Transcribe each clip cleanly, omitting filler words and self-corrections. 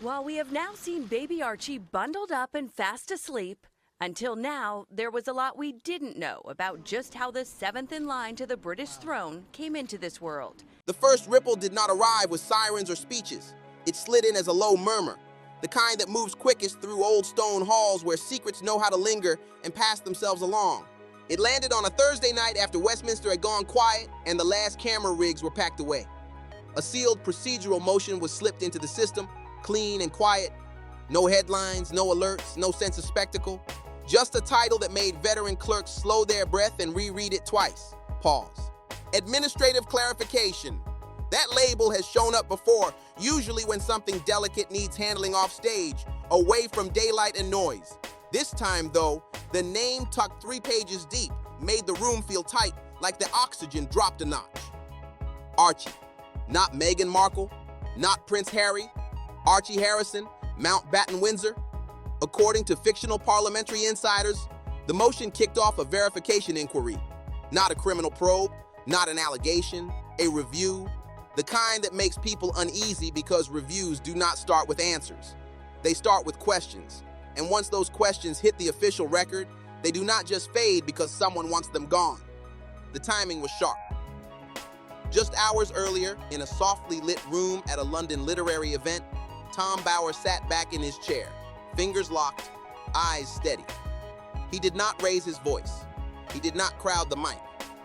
While we have now seen baby Archie bundled up and fast asleep, until now, there was a lot we didn't know about just how the seventh in line to the British throne came into this world. The first ripple did not arrive with sirens or speeches. It slid in as a low murmur, the kind that moves quickest through old stone halls where secrets know how to linger and pass themselves along. It landed on a Thursday night after Westminster had gone quiet and the last camera rigs were packed away. A sealed procedural motion was slipped into the system, clean and quiet. No headlines, no alerts, no sense of spectacle. Just a title that made veteran clerks slow their breath and reread it twice. Pause. Administrative clarification. That label has shown up before, usually when something delicate needs handling off stage, away from daylight and noise. This time, though, the name tucked 3 pages deep made the room feel tight, like the oxygen dropped a notch. Archie. Not Meghan Markle, not Prince Harry. Archie Harrison, Mountbatten-Windsor. According to fictional parliamentary insiders, the motion kicked off a verification inquiry. Not a criminal probe, not an allegation, a review. The kind that makes people uneasy because reviews do not start with answers. They start with questions. And once those questions hit the official record, they do not just fade because someone wants them gone. The timing was sharp. Just hours earlier, in a softly lit room at a London literary event, Tom Bower sat back in his chair, fingers locked, eyes steady. He did not raise his voice. He did not crowd the mic.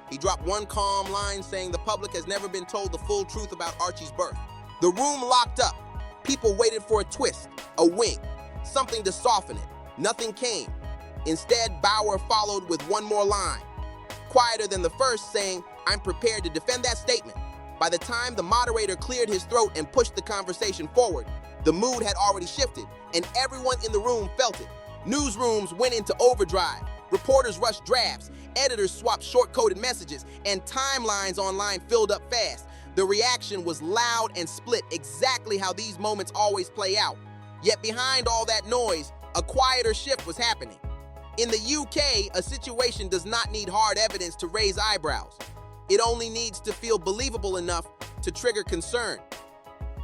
He dropped one calm line saying the public has never been told the full truth about Archie's birth. The room locked up. People waited for a twist, a wink, something to soften it. Nothing came. Instead, Bower followed with one more line, quieter than the first, saying, "I'm prepared to defend that statement." By the time the moderator cleared his throat and pushed the conversation forward, the mood had already shifted, and everyone in the room felt it. Newsrooms went into overdrive. Reporters rushed drafts. Editors swapped short-coded messages, and timelines online filled up fast. The reaction was loud and split, exactly how these moments always play out. Yet behind all that noise, a quieter shift was happening. In the UK, a situation does not need hard evidence to raise eyebrows. It only needs to feel believable enough to trigger concern.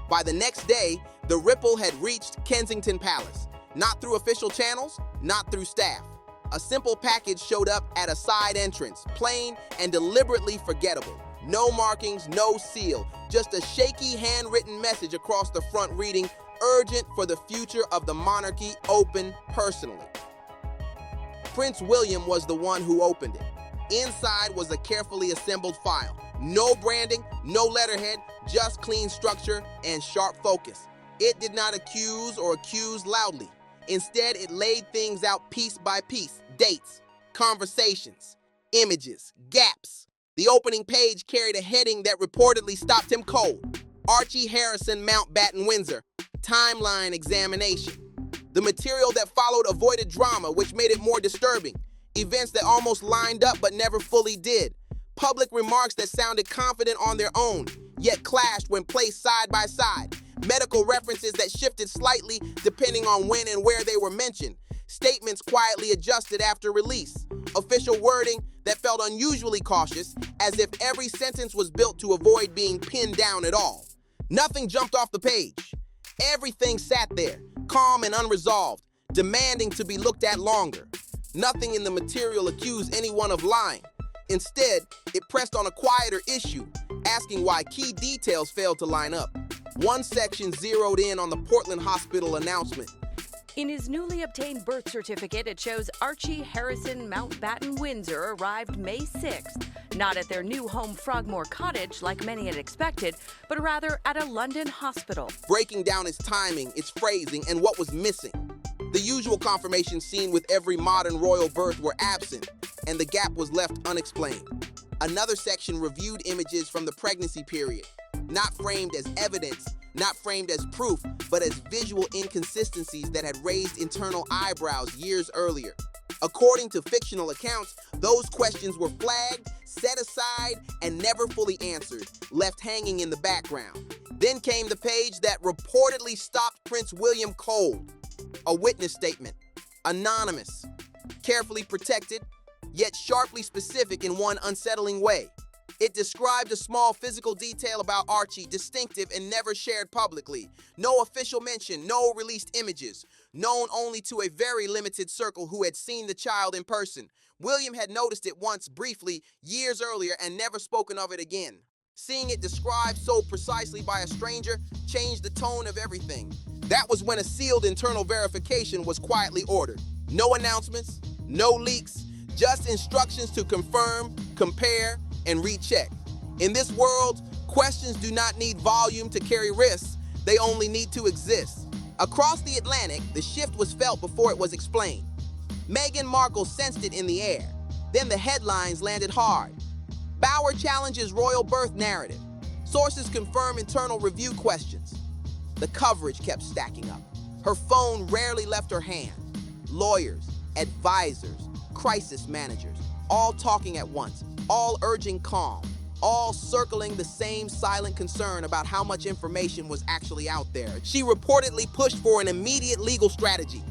By the next day, the ripple had reached Kensington Palace. Not through official channels, not through staff. A simple package showed up at a side entrance, plain and deliberately forgettable. No markings, no seal, just a shaky handwritten message across the front reading, "Urgent for the future of the monarchy, open personally." Prince William was the one who opened it. Inside was a carefully assembled file. No branding, no letterhead, just clean structure and sharp focus. It did not accuse or accuse loudly. Instead, it laid things out piece by piece. Dates, conversations, images, gaps. The opening page carried a heading that reportedly stopped him cold. Archie Harrison, Mountbatten-Windsor. Timeline examination. The material that followed avoided drama, which made it more disturbing. Events that almost lined up but never fully did. Public remarks that sounded confident on their own, yet clashed when placed side by side. Medical references that shifted slightly depending on when and where they were mentioned. Statements quietly adjusted after release. Official wording that felt unusually cautious, as if every sentence was built to avoid being pinned down at all. Nothing jumped off the page. Everything sat there, calm and unresolved, demanding to be looked at longer. Nothing in the material accused anyone of lying. Instead, it pressed on a quieter issue, asking why key details failed to line up. One section zeroed in on the Portland Hospital announcement. In his newly obtained birth certificate, it shows Archie Harrison Mountbatten-Windsor arrived May 6th, not at their new home Frogmore Cottage like many had expected, but rather at a London hospital. Breaking down its timing, its phrasing, and what was missing. The usual confirmations seen with every modern royal birth were absent, and the gap was left unexplained. Another section reviewed images from the pregnancy period, not framed as evidence, not framed as proof, but as visual inconsistencies that had raised internal eyebrows years earlier. According to fictional accounts, those questions were flagged, set aside, and never fully answered, left hanging in the background. Then came the page that reportedly stopped Prince William cold. A witness statement, anonymous, carefully protected, yet sharply specific in one unsettling way. It described a small physical detail about Archie, distinctive and never shared publicly. No official mention, no released images, known only to a very limited circle who had seen the child in person. William had noticed it once briefly, years earlier, and never spoken of it again. Seeing it described so precisely by a stranger changed the tone of everything. That was when a sealed internal verification was quietly ordered. No announcements, no leaks, just instructions to confirm, compare, and recheck. In this world, questions do not need volume to carry risks, they only need to exist. Across the Atlantic, the shift was felt before it was explained. Meghan Markle sensed it in the air. Then the headlines landed hard. Bower challenges royal birth narrative. Sources confirm internal review questions. The coverage kept stacking up. Her phone rarely left her hand. Lawyers, advisors, crisis managers, all talking at once, all urging calm, all circling the same silent concern about how much information was actually out there. She reportedly pushed for an immediate legal strategy.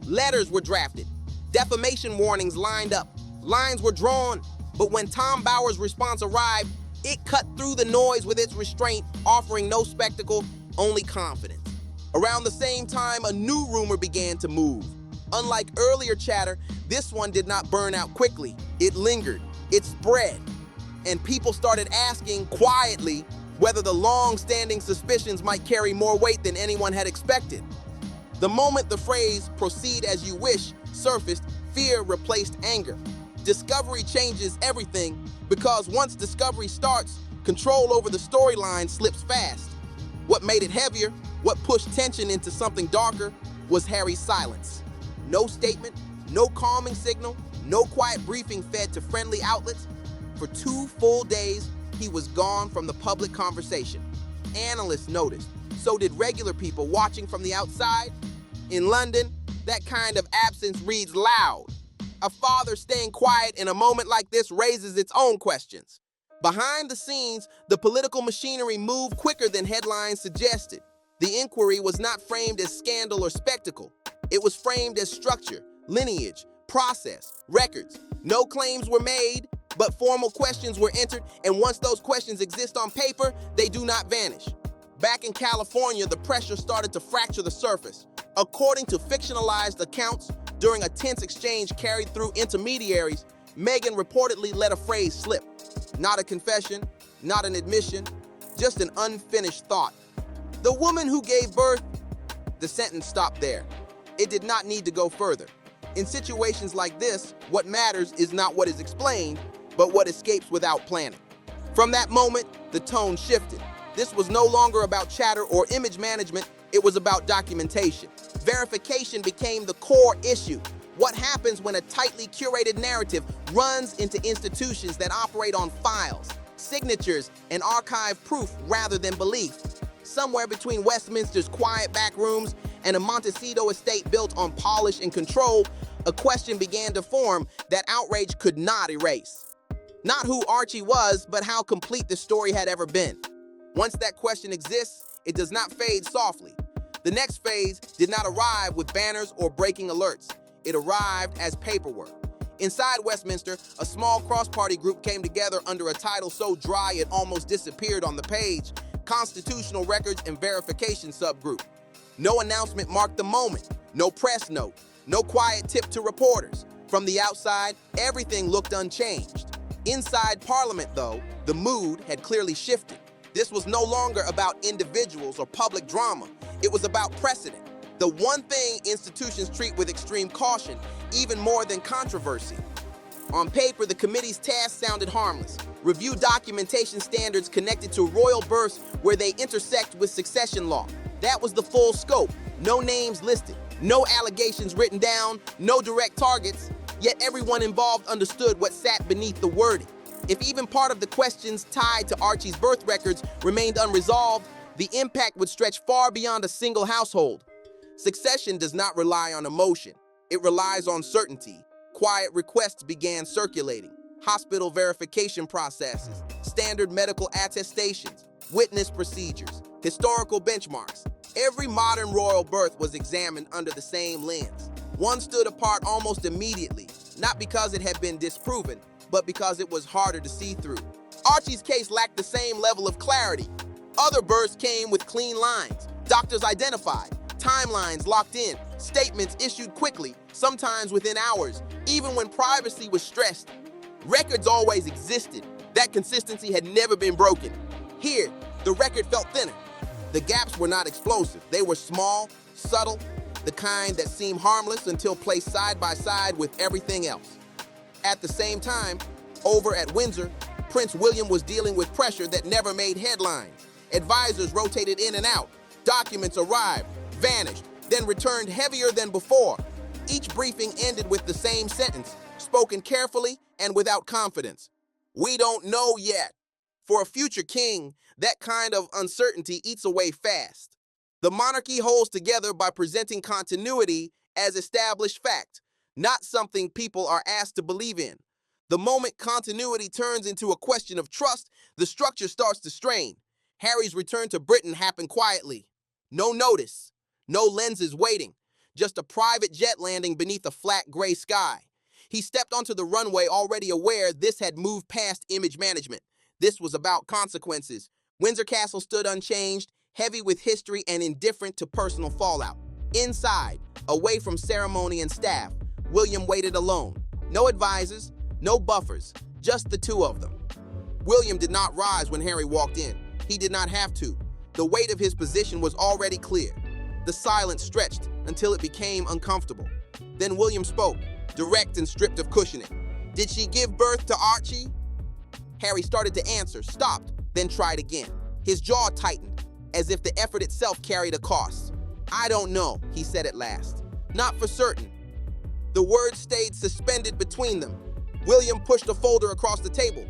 Letters were drafted. Defamation warnings lined up. Lines were drawn. But when Tom Bower's response arrived, it cut through the noise with its restraint, offering no spectacle, only confidence. Around the same time, a new rumor began to move. Unlike earlier chatter, this one did not burn out quickly. It lingered, it spread, and people started asking quietly whether the long-standing suspicions might carry more weight than anyone had expected. The moment the phrase "proceed as you wish" surfaced, fear replaced anger. Discovery changes everything, because once discovery starts, control over the storyline slips fast. What made it heavier, what pushed tension into something darker, was Harry's silence. No statement, no calming signal, no quiet briefing fed to friendly outlets. For 2 full days, he was gone from the public conversation. Analysts noticed, so did regular people watching from the outside. In London, that kind of absence reads loud. A father staying quiet in a moment like this raises its own questions. Behind the scenes, the political machinery moved quicker than headlines suggested. The inquiry was not framed as scandal or spectacle. It was framed as structure, lineage, process, records. No claims were made, but formal questions were entered, and once those questions exist on paper, they do not vanish. Back in California, the pressure started to fracture the surface. According to fictionalized accounts, during a tense exchange carried through intermediaries, Meghan reportedly let a phrase slip. Not a confession, not an admission, just an unfinished thought. The woman who gave birth. The sentence stopped there. It did not need to go further. In situations like this, what matters is not what is explained, but what escapes without planning. From that moment, the tone shifted. This was no longer about chatter or image management, it was about documentation. Verification became the core issue. What happens when a tightly curated narrative runs into institutions that operate on files, signatures, and archive proof rather than belief? Somewhere between Westminster's quiet back rooms and a Montecito estate built on polish and control, a question began to form that outrage could not erase. Not who Archie was, but how complete the story had ever been. Once that question exists, it does not fade softly. The next phase did not arrive with banners or breaking alerts. It arrived as paperwork. Inside Westminster, a small cross-party group came together under a title so dry it almost disappeared on the page: Constitutional Records and Verification Subgroup. No announcement marked the moment, no press note, no quiet tip to reporters. From the outside, everything looked unchanged. Inside Parliament, though, the mood had clearly shifted. This was no longer about individuals or public drama. It was about precedent. The one thing institutions treat with extreme caution, even more than controversy. On paper, the committee's task sounded harmless. Review documentation standards connected to royal births where they intersect with succession law. That was the full scope. No names listed, no allegations written down, no direct targets. Yet everyone involved understood what sat beneath the wording. If even part of the questions tied to Archie's birth records remained unresolved, the impact would stretch far beyond a single household. Succession does not rely on emotion. It relies on certainty. Quiet requests began circulating. Hospital verification processes, standard medical attestations, witness procedures, historical benchmarks. Every modern royal birth was examined under the same lens. One stood apart almost immediately, not because it had been disproven, but because it was harder to see through. Archie's case lacked the same level of clarity. Other births came with clean lines, doctors identified, timelines locked in, statements issued quickly, sometimes within hours, even when privacy was stressed. Records always existed. That consistency had never been broken. Here, the record felt thinner. The gaps were not explosive. They were small, subtle, the kind that seem harmless until placed side by side with everything else. At the same time, over at Windsor, Prince William was dealing with pressure that never made headlines. Advisors rotated in and out. Documents arrived, vanished, then returned heavier than before. Each briefing ended with the same sentence, spoken carefully and without confidence. We don't know yet. For a future king, that kind of uncertainty eats away fast. The monarchy holds together by presenting continuity as established fact, not something people are asked to believe in. The moment continuity turns into a question of trust, the structure starts to strain. Harry's return to Britain happened quietly. No notice, no lenses waiting, just a private jet landing beneath a flat gray sky. He stepped onto the runway already aware this had moved past image management. This was about consequences. Windsor Castle stood unchanged, heavy with history and indifferent to personal fallout. Inside, away from ceremony and staff, William waited alone. No advisors, no buffers, just the two of them. William did not rise when Harry walked in. He did not have to. The weight of his position was already clear. The silence stretched until it became uncomfortable. Then William spoke, direct and stripped of cushioning. Did she give birth to Archie? Harry started to answer, stopped, then tried again. His jaw tightened, as if the effort itself carried a cost. I don't know, he said at last. Not for certain. The words stayed suspended between them. William pushed a folder across the table.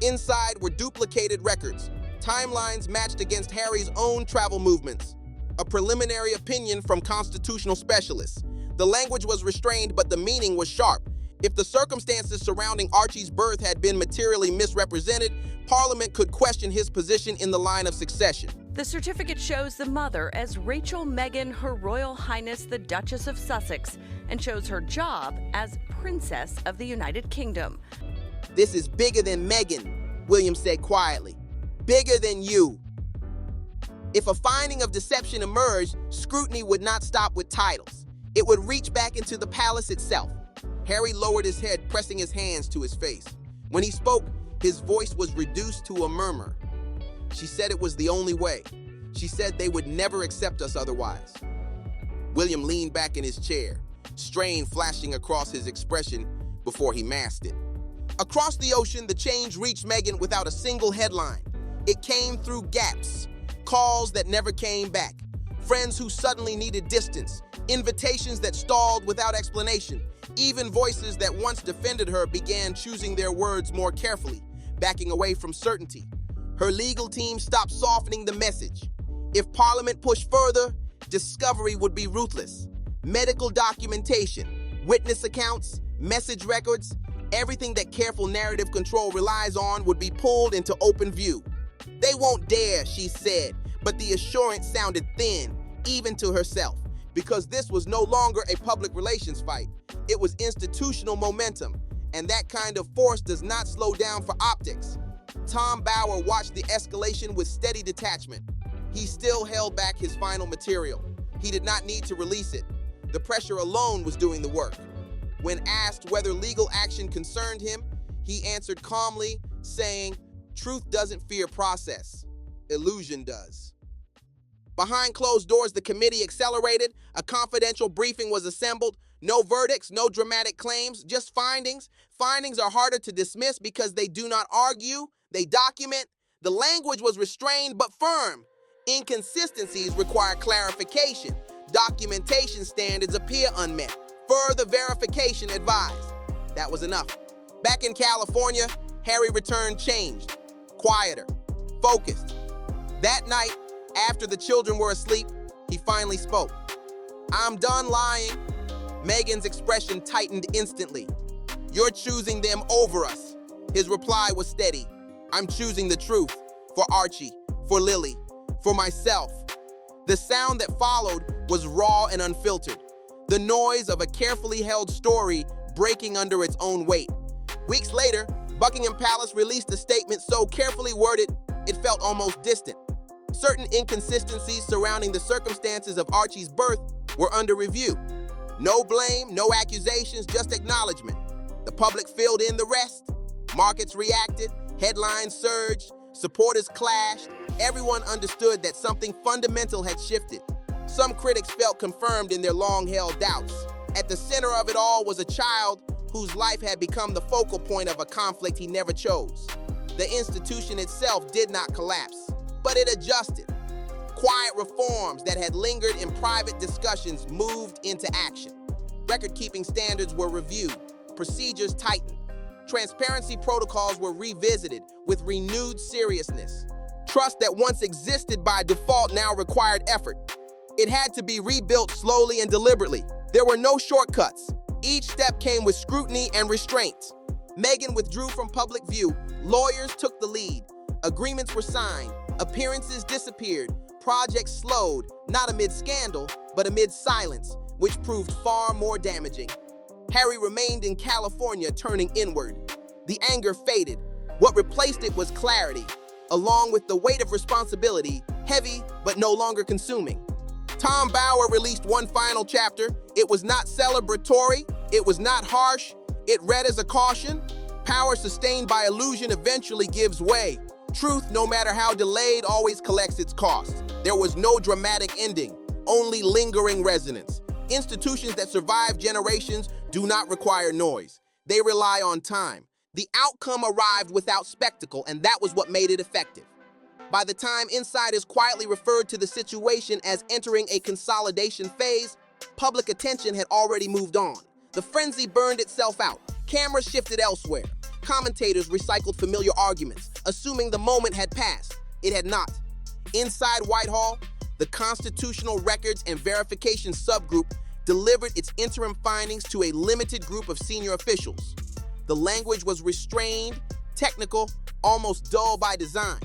Inside were duplicated records. Timelines matched against Harry's own travel movements. A preliminary opinion from constitutional specialists. The language was restrained, but the meaning was sharp. If the circumstances surrounding Archie's birth had been materially misrepresented, Parliament could question his position in the line of succession. The certificate shows the mother as Rachel Meghan, Her Royal Highness the Duchess of Sussex, and shows her job as Princess of the United Kingdom. This is bigger than Meghan, William said quietly. Bigger than you. If a finding of deception emerged, scrutiny would not stop with titles. It would reach back into the palace itself. Harry lowered his head, pressing his hands to his face. When he spoke, his voice was reduced to a murmur. She said it was the only way. She said they would never accept us otherwise. William leaned back in his chair, strain flashing across his expression before he masked it. Across the ocean, the change reached Meghan without a single headline. It came through gaps, calls that never came back, friends who suddenly needed distance, invitations that stalled without explanation. Even voices that once defended her began choosing their words more carefully, backing away from certainty. Her legal team stopped softening the message. If Parliament pushed further, discovery would be ruthless. Medical documentation, witness accounts, message records, everything that careful narrative control relies on would be pulled into open view. They won't dare, she said, but the assurance sounded thin, even to herself, because this was no longer a public relations fight. It was institutional momentum, and that kind of force does not slow down for optics. Tom Bower watched the escalation with steady detachment. He still held back his final material. He did not need to release it. The pressure alone was doing the work. When asked whether legal action concerned him, he answered calmly, saying, "Truth doesn't fear process. Illusion does." Behind closed doors, the committee accelerated. A confidential briefing was assembled. No verdicts, no dramatic claims, just findings. Findings are harder to dismiss because they do not argue, they document. The language was restrained but firm. Inconsistencies require clarification. Documentation standards appear unmet. Further verification advised. That was enough. Back in California, Harry returned changed, quieter, focused. That night, after the children were asleep, he finally spoke. "I'm done lying." Meghan's expression tightened instantly. "You're choosing them over us." His reply was steady. "I'm choosing the truth for Archie, for Lily, for myself." The sound that followed was raw and unfiltered, the noise of a carefully held story breaking under its own weight. Weeks later, Buckingham Palace released a statement so carefully worded, it felt almost distant. Certain inconsistencies surrounding the circumstances of Archie's birth were under review. No blame, no accusations, just acknowledgement. The public filled in the rest. Markets reacted, headlines surged, supporters clashed. Everyone understood that something fundamental had shifted. Some critics felt confirmed in their long-held doubts. At the center of it all was a child whose life had become the focal point of a conflict he never chose. The institution itself did not collapse, but it adjusted. Quiet reforms that had lingered in private discussions moved into action. Record-keeping standards were reviewed, procedures tightened. Transparency protocols were revisited with renewed seriousness. Trust that once existed by default now required effort. It had to be rebuilt slowly and deliberately. There were no shortcuts. Each step came with scrutiny and restraint. Meghan withdrew from public view. Lawyers took the lead. Agreements were signed. Appearances disappeared. Projects slowed, not amid scandal, but amid silence, which proved far more damaging. Harry remained in California, turning inward. The anger faded. What replaced it was clarity, along with the weight of responsibility, heavy but no longer consuming. Tom Bower released one final chapter. It was not celebratory, it was not harsh, it read as a caution. Power sustained by illusion eventually gives way. Truth, no matter how delayed, always collects its cost. There was no dramatic ending, only lingering resonance. Institutions that survive generations do not require noise. They rely on time. The outcome arrived without spectacle, and that was what made it effective. By the time insiders quietly referred to the situation as entering a consolidation phase, public attention had already moved on. The frenzy burned itself out. Cameras shifted elsewhere. Commentators recycled familiar arguments, assuming the moment had passed. It had not. Inside Whitehall, the Constitutional Records and Verification Subgroup delivered its interim findings to a limited group of senior officials. The language was restrained, technical, almost dull by design.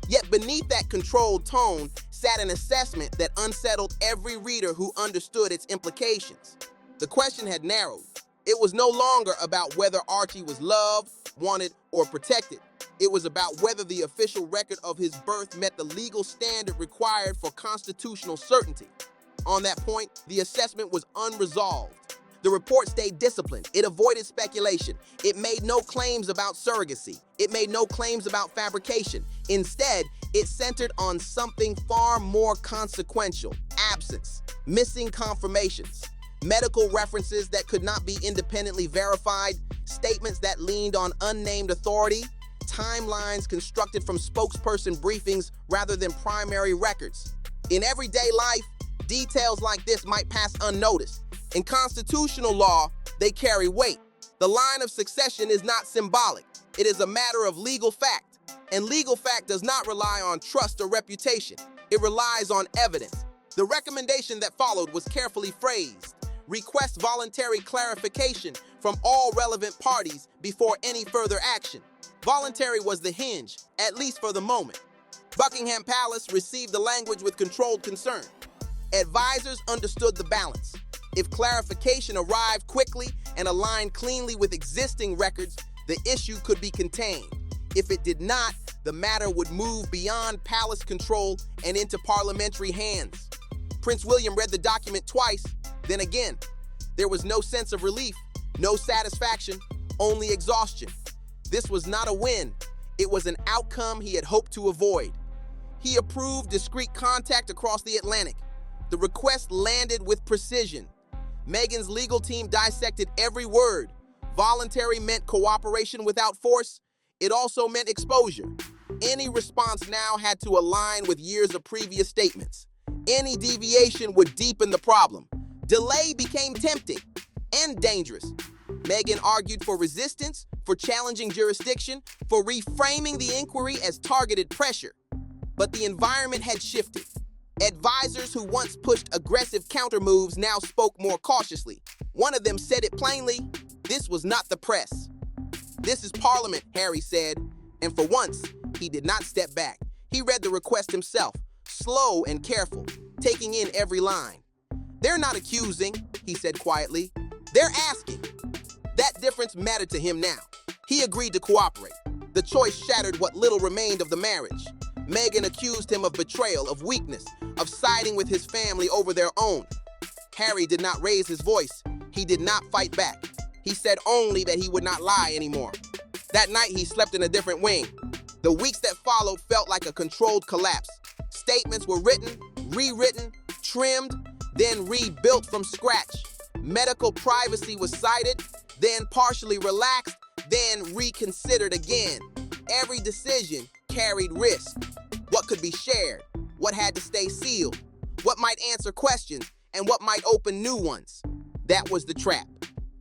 Yet beneath that controlled tone sat an assessment that unsettled every reader who understood its implications. The question had narrowed. It was no longer about whether Archie was loved, wanted, or protected. It was about whether the official record of his birth met the legal standard required for constitutional certainty. On that point, the assessment was unresolved. The report stayed disciplined. It avoided speculation. It made no claims about surrogacy. It made no claims about fabrication. Instead, it centered on something far more consequential: absence, missing confirmations, medical references that could not be independently verified, statements that leaned on unnamed authority, timelines constructed from spokesperson briefings rather than primary records. In everyday life, details like this might pass unnoticed. In constitutional law, they carry weight. The line of succession is not symbolic. It is a matter of legal fact. And legal fact does not rely on trust or reputation. It relies on evidence. The recommendation that followed was carefully phrased. Request voluntary clarification from all relevant parties before any further action. Voluntary was the hinge, at least for the moment. Buckingham Palace received the language with controlled concern. Advisors understood the balance. If clarification arrived quickly and aligned cleanly with existing records, the issue could be contained. If it did not, the matter would move beyond palace control and into parliamentary hands. Prince William read the document twice, then again. There was no sense of relief, no satisfaction, only exhaustion. This was not a win. It was an outcome he had hoped to avoid. He approved discreet contact across the Atlantic. The request landed with precision. Meghan's legal team dissected every word. Voluntary meant cooperation without force. It also meant exposure. Any response now had to align with years of previous statements. Any deviation would deepen the problem. Delay became tempting and dangerous. Meghan argued for resistance, for challenging jurisdiction, for reframing the inquiry as targeted pressure. But the environment had shifted. Advisors who once pushed aggressive countermoves now spoke more cautiously. One of them said it plainly: this was not the press. This is Parliament, Harry said, and for once, he did not step back. He read the request himself, slow and careful, taking in every line. They're not accusing, he said quietly. They're asking. That difference mattered to him now. He agreed to cooperate. The choice shattered what little remained of the marriage. Meghan accused him of betrayal, of weakness, of siding with his family over their own. Harry did not raise his voice. He did not fight back. He said only that he would not lie anymore. That night, he slept in a different wing. The weeks that followed felt like a controlled collapse. Statements were written, rewritten, trimmed, then rebuilt from scratch. Medical privacy was cited, then partially relaxed, then reconsidered again. Every decision carried risk. What could be shared? What had to stay sealed? What might answer questions and what might open new ones? That was the trap.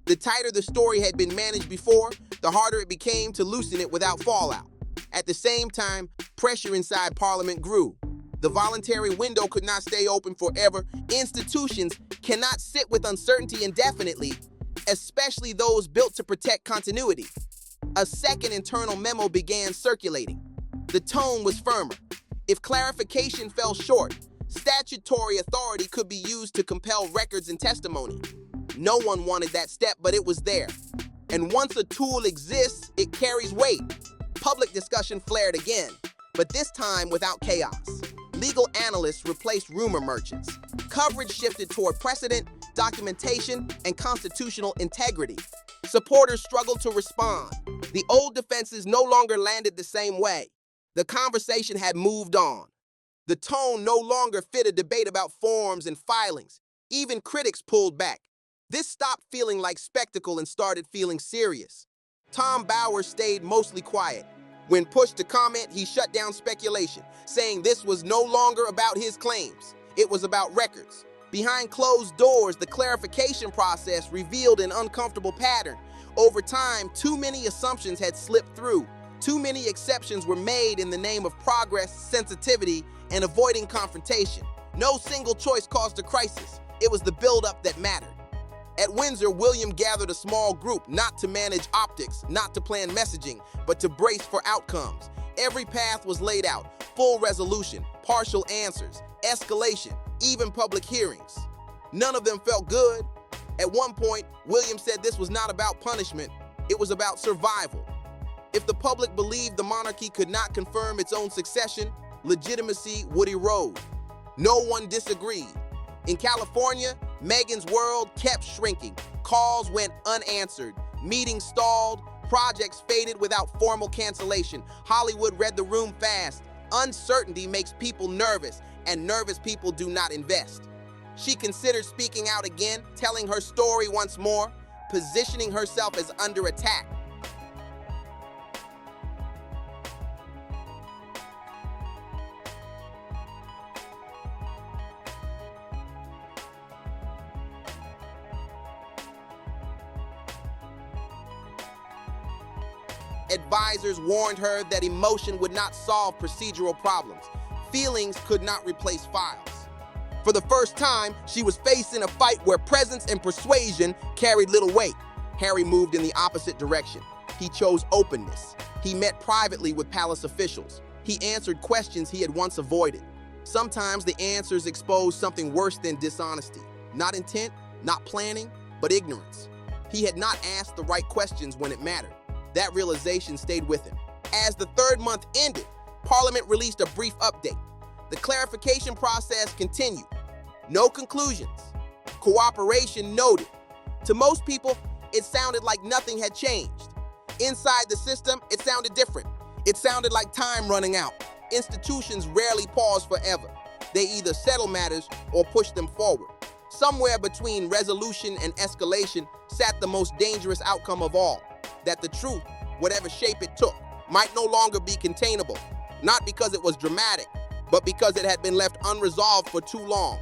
The tighter the story had been managed before, the harder it became to loosen it without fallout. At the same time, pressure inside Parliament grew. The voluntary window could not stay open forever. Institutions cannot sit with uncertainty indefinitely, especially those built to protect continuity. A second internal memo began circulating. The tone was firmer. If clarification fell short, statutory authority could be used to compel records and testimony. No one wanted that step, but it was there. And once a tool exists, it carries weight. Public discussion flared again, but this time without chaos. Legal analysts replaced rumor merchants. Coverage shifted toward precedent, documentation, and constitutional integrity. Supporters struggled to respond. The old defenses no longer landed the same way. The conversation had moved on. The tone no longer fit a debate about forms and filings. Even critics pulled back. This stopped feeling like spectacle and started feeling serious. Tom Bowers stayed mostly quiet. When pushed to comment, he shut down speculation, saying this was no longer about his claims. It was about records. Behind closed doors, the clarification process revealed an uncomfortable pattern. Over time, too many assumptions had slipped through. Too many exceptions were made in the name of progress, sensitivity, and avoiding confrontation. No single choice caused a crisis. It was the buildup that mattered. At Windsor, William gathered a small group, not to manage optics, not to plan messaging, but to brace for outcomes. Every path was laid out: full resolution, partial answers, escalation, even public hearings. None of them felt good. At one point, William said this was not about punishment, it was about survival. If the public believed the monarchy could not confirm its own succession, legitimacy would erode. No one disagreed. In California, Meghan's world kept shrinking. Calls went unanswered. Meetings stalled. Projects faded without formal cancellation. Hollywood read the room fast. Uncertainty makes people nervous, and nervous people do not invest. She considered speaking out again, telling her story once more, positioning herself as under attack. Advisors warned her that emotion would not solve procedural problems. Feelings could not replace files. For the first time, she was facing a fight where presence and persuasion carried little weight. Harry moved in the opposite direction. He chose openness. He met privately with palace officials. He answered questions he had once avoided. Sometimes the answers exposed something worse than dishonesty. Not intent, not planning, but ignorance. He had not asked the right questions when it mattered. That realization stayed with him. As the third month ended, Parliament released a brief update. The clarification process continued. No conclusions. Cooperation noted. To most people, it sounded like nothing had changed. Inside the system, it sounded different. It sounded like time running out. Institutions rarely pause forever. They either settle matters or push them forward. Somewhere between resolution and escalation sat the most dangerous outcome of all. That the truth, whatever shape it took, might no longer be containable, not because it was dramatic, but because it had been left unresolved for too long.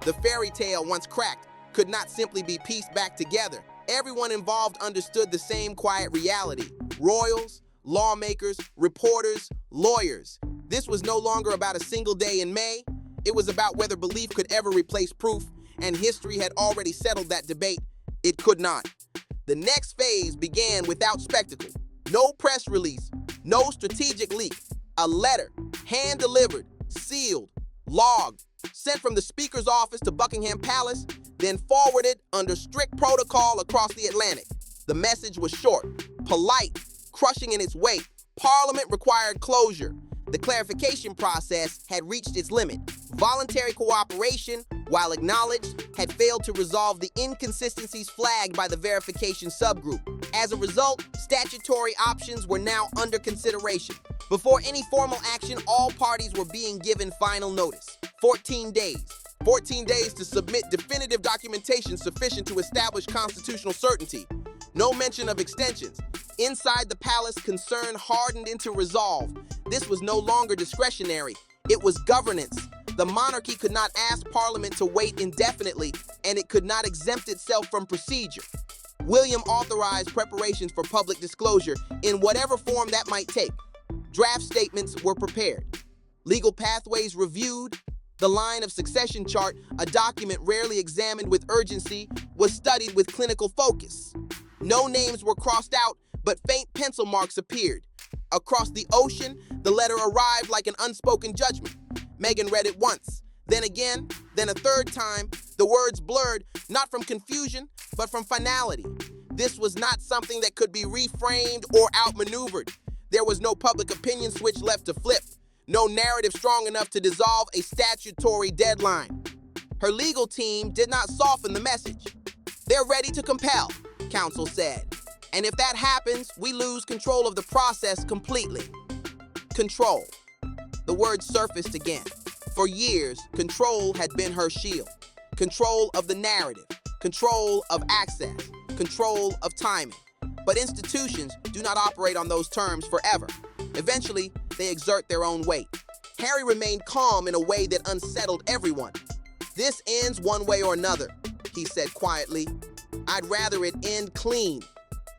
The fairy tale, once cracked, could not simply be pieced back together. Everyone involved understood the same quiet reality. Royals, lawmakers, reporters, lawyers. This was no longer about a single day in May. It was about whether belief could ever replace proof, and history had already settled that debate. It could not. The next phase began without spectacle. No press release, no strategic leak. A letter, hand-delivered, sealed, logged, sent from the Speaker's office to Buckingham Palace, then forwarded under strict protocol across the Atlantic. The message was short, polite, crushing in its weight, Parliament required closure. The clarification process had reached its limit. Voluntary cooperation, while acknowledged, had failed to resolve the inconsistencies flagged by the verification subgroup. As a result, statutory options were now under consideration. Before any formal action, all parties were being given final notice. 14 days. 14 days to submit definitive documentation sufficient to establish constitutional certainty. No mention of extensions. Inside the palace, concern hardened into resolve. This was no longer discretionary. It was governance. The monarchy could not ask Parliament to wait indefinitely, and it could not exempt itself from procedure. William authorized preparations for public disclosure in whatever form that might take. Draft statements were prepared. Legal pathways reviewed. The line of succession chart, a document rarely examined with urgency, was studied with clinical focus. No names were crossed out, but faint pencil marks appeared. Across the ocean, the letter arrived like an unspoken judgment. Meghan read it once, then again, then a third time. The words blurred, not from confusion, but from finality. This was not something that could be reframed or outmaneuvered. There was no public opinion switch left to flip, no narrative strong enough to dissolve a statutory deadline. Her legal team did not soften the message. They're ready to compel, counsel said. And if that happens, we lose control of the process completely. Control. The word surfaced again. For years, control had been her shield. Control of the narrative, control of access, control of timing. But institutions do not operate on those terms forever. Eventually, they exert their own weight. Harry remained calm in a way that unsettled everyone. This ends one way or another, he said quietly. I'd rather it end clean.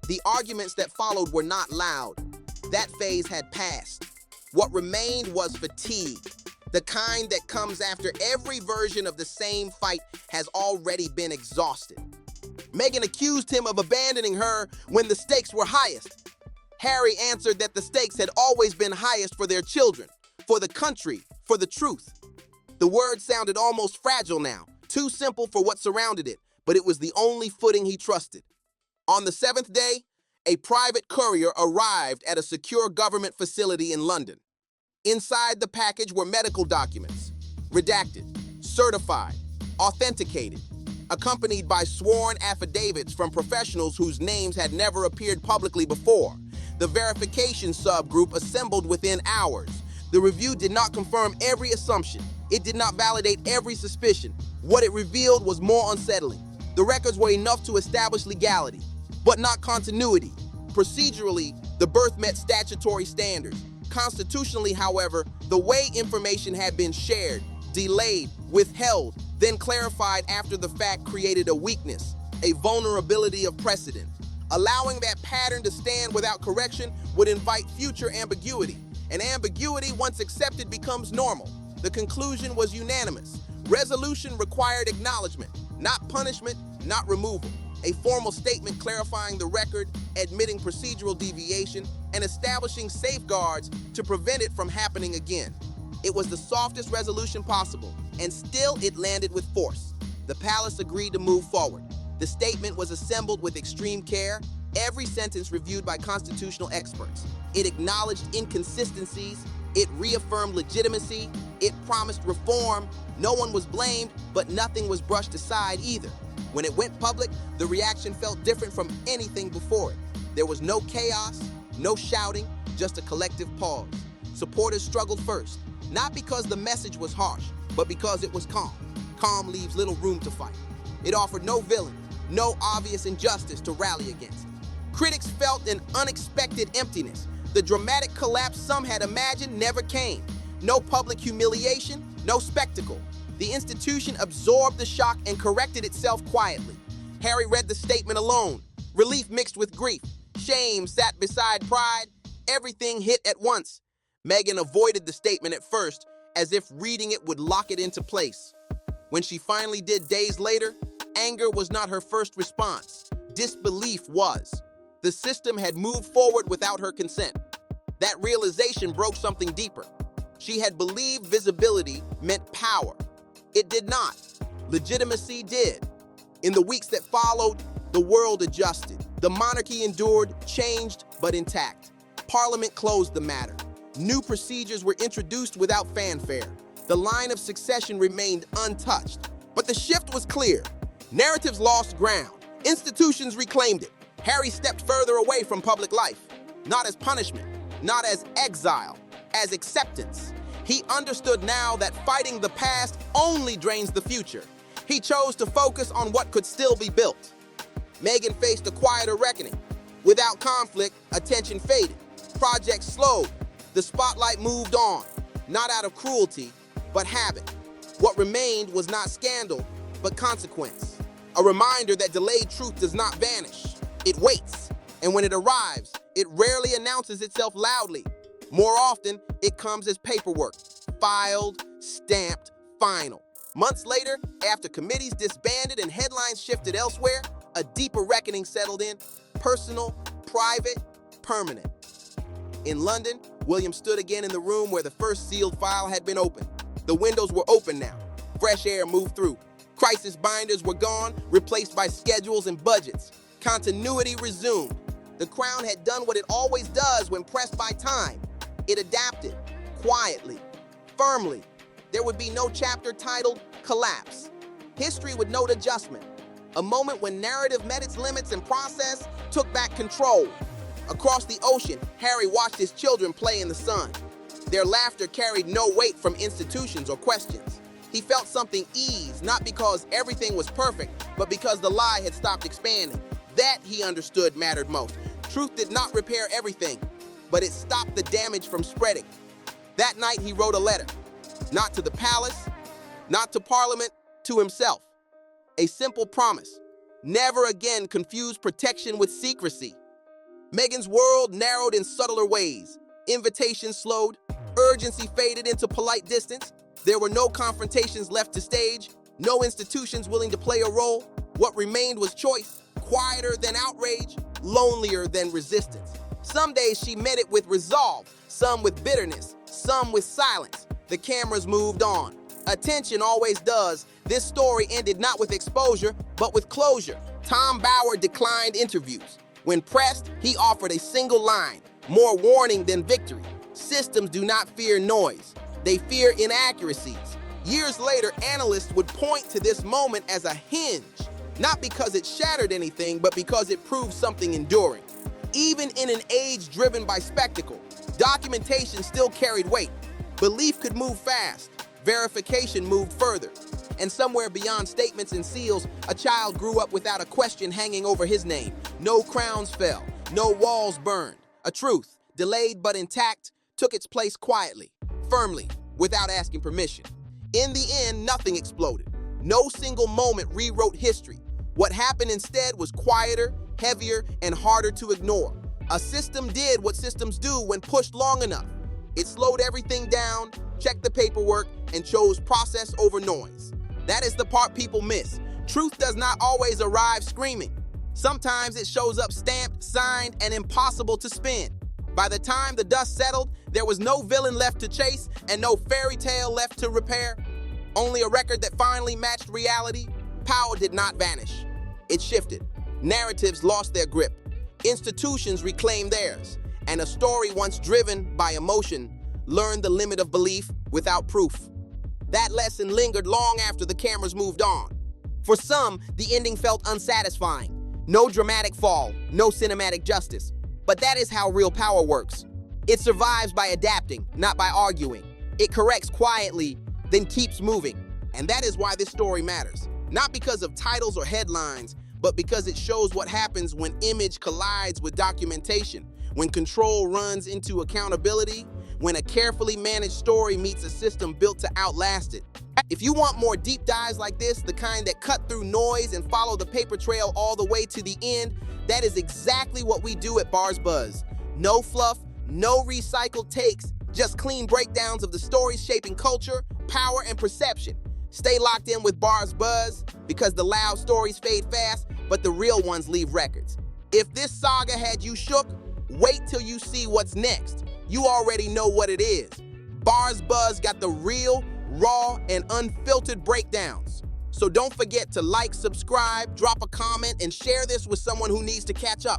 The arguments that followed were not loud. That phase had passed. What remained was fatigue, the kind that comes after every version of the same fight has already been exhausted. Meghan accused him of abandoning her when the stakes were highest. Harry answered that the stakes had always been highest for their children, for the country, for the truth. The word sounded almost fragile now, too simple for what surrounded it, but it was the only footing he trusted. On the seventh day, a private courier arrived at a secure government facility in London. Inside the package were medical documents, redacted, certified, authenticated, accompanied by sworn affidavits from professionals whose names had never appeared publicly before. The verification subgroup assembled within hours. The review did not confirm every assumption. It did not validate every suspicion. What it revealed was more unsettling. The records were enough to establish legality, but not continuity. Procedurally, the birth met statutory standards. Constitutionally, however, the way information had been shared, delayed, withheld, then clarified after the fact created a weakness, a vulnerability of precedent. Allowing that pattern to stand without correction would invite future ambiguity. And ambiguity, once accepted, becomes normal. The conclusion was unanimous. Resolution required acknowledgement, not punishment, not removal. A formal statement clarifying the record, admitting procedural deviation, and establishing safeguards to prevent it from happening again. It was the softest resolution possible, and still it landed with force. The palace agreed to move forward. The statement was assembled with extreme care, every sentence reviewed by constitutional experts. It acknowledged inconsistencies, it reaffirmed legitimacy, it promised reform. No one was blamed, but nothing was brushed aside either. When it went public, the reaction felt different from anything before it. There was no chaos, no shouting, just a collective pause. Supporters struggled first, not because the message was harsh, but because it was calm. Calm leaves little room to fight. It offered no villain, no obvious injustice to rally against. Critics felt an unexpected emptiness. The dramatic collapse some had imagined never came. No public humiliation, no spectacle. The institution absorbed the shock and corrected itself quietly. Harry read the statement alone. Relief mixed with grief. Shame sat beside pride. Everything hit at once. Meghan avoided the statement at first, as if reading it would lock it into place. When she finally did days later, anger was not her first response. Disbelief was. The system had moved forward without her consent. That realization broke something deeper. She had believed visibility meant power. It did not. Legitimacy did. In the weeks that followed, the world adjusted. The monarchy endured, changed, but intact. Parliament closed the matter. New procedures were introduced without fanfare. The line of succession remained untouched. But the shift was clear. Narratives lost ground. Institutions reclaimed it. Harry stepped further away from public life. Not as punishment, not as exile, as acceptance. He understood now that fighting the past only drains the future. He chose to focus on what could still be built. Meghan faced a quieter reckoning. Without conflict, attention faded. Projects slowed. The spotlight moved on, not out of cruelty, but habit. What remained was not scandal, but consequence. A reminder that delayed truth does not vanish. It waits, and when it arrives, it rarely announces itself loudly. More often, it comes as paperwork, filed, stamped, final. Months later, after committees disbanded and headlines shifted elsewhere, a deeper reckoning settled in, personal, private, permanent. In London, William stood again in the room where the first sealed file had been opened. The windows were open now. Fresh air moved through. Crisis binders were gone, replaced by schedules and budgets. Continuity resumed. The Crown had done what it always does when pressed by time. It adapted, quietly, firmly. There would be no chapter titled Collapse. History would note adjustment. A moment when narrative met its limits and process took back control. Across the ocean, Harry watched his children play in the sun. Their laughter carried no weight from institutions or questions. He felt something ease, not because everything was perfect, but because the lie had stopped expanding. That, he understood, mattered most. Truth did not repair everything, but it stopped the damage from spreading. That night, he wrote a letter. Not to the palace, not to Parliament, to himself. A simple promise. Never again confuse protection with secrecy. Meghan's world narrowed in subtler ways. Invitations slowed. Urgency faded into polite distance. There were no confrontations left to stage. No institutions willing to play a role. What remained was choice. Quieter than outrage. Lonelier than resistance. Some days she met it with resolve. Some with bitterness. Some with silence. The cameras moved on. Attention always does. This story ended not with exposure, but with closure. Tom Bower declined interviews. When pressed, he offered a single line, more warning than victory. Systems do not fear noise. They fear inaccuracies. Years later, analysts would point to this moment as a hinge, not because it shattered anything, but because it proved something enduring. Even in an age driven by spectacle, documentation still carried weight. Belief could move fast. Verification moved further. And somewhere beyond statements and seals, a child grew up without a question hanging over his name. No crowns fell, no walls burned. A truth, delayed but intact, took its place quietly, firmly, without asking permission. In the end, nothing exploded. No single moment rewrote history. What happened instead was quieter, heavier, and harder to ignore. A system did what systems do when pushed long enough. It slowed everything down, checked the paperwork, and chose process over noise. That is the part people miss. Truth does not always arrive screaming. Sometimes it shows up stamped, signed, and impossible to spin. By the time the dust settled, there was no villain left to chase and no fairy tale left to repair. Only a record that finally matched reality. Power did not vanish. It shifted. Narratives lost their grip. Institutions reclaimed theirs. And a story once driven by emotion learned the limit of belief without proof. That lesson lingered long after the cameras moved on. For some, the ending felt unsatisfying. No dramatic fall, no cinematic justice. But that is how real power works. It survives by adapting, not by arguing. It corrects quietly, then keeps moving. And that is why this story matters. Not because of titles or headlines, but because it shows what happens when image collides with documentation, when control runs into accountability, when a carefully managed story meets a system built to outlast it. If you want more deep dives like this, the kind that cut through noise and follow the paper trail all the way to the end, that is exactly what we do at BarzBuzz. No fluff, no recycled takes, just clean breakdowns of the stories shaping culture, power, and perception. Stay locked in with BarzBuzz, because the loud stories fade fast, but the real ones leave records. If this saga had you shook, wait till you see what's next. You already know what it is. BarzBuzz got the real, raw, and unfiltered breakdowns. So don't forget to like, subscribe, drop a comment, and share this with someone who needs to catch up.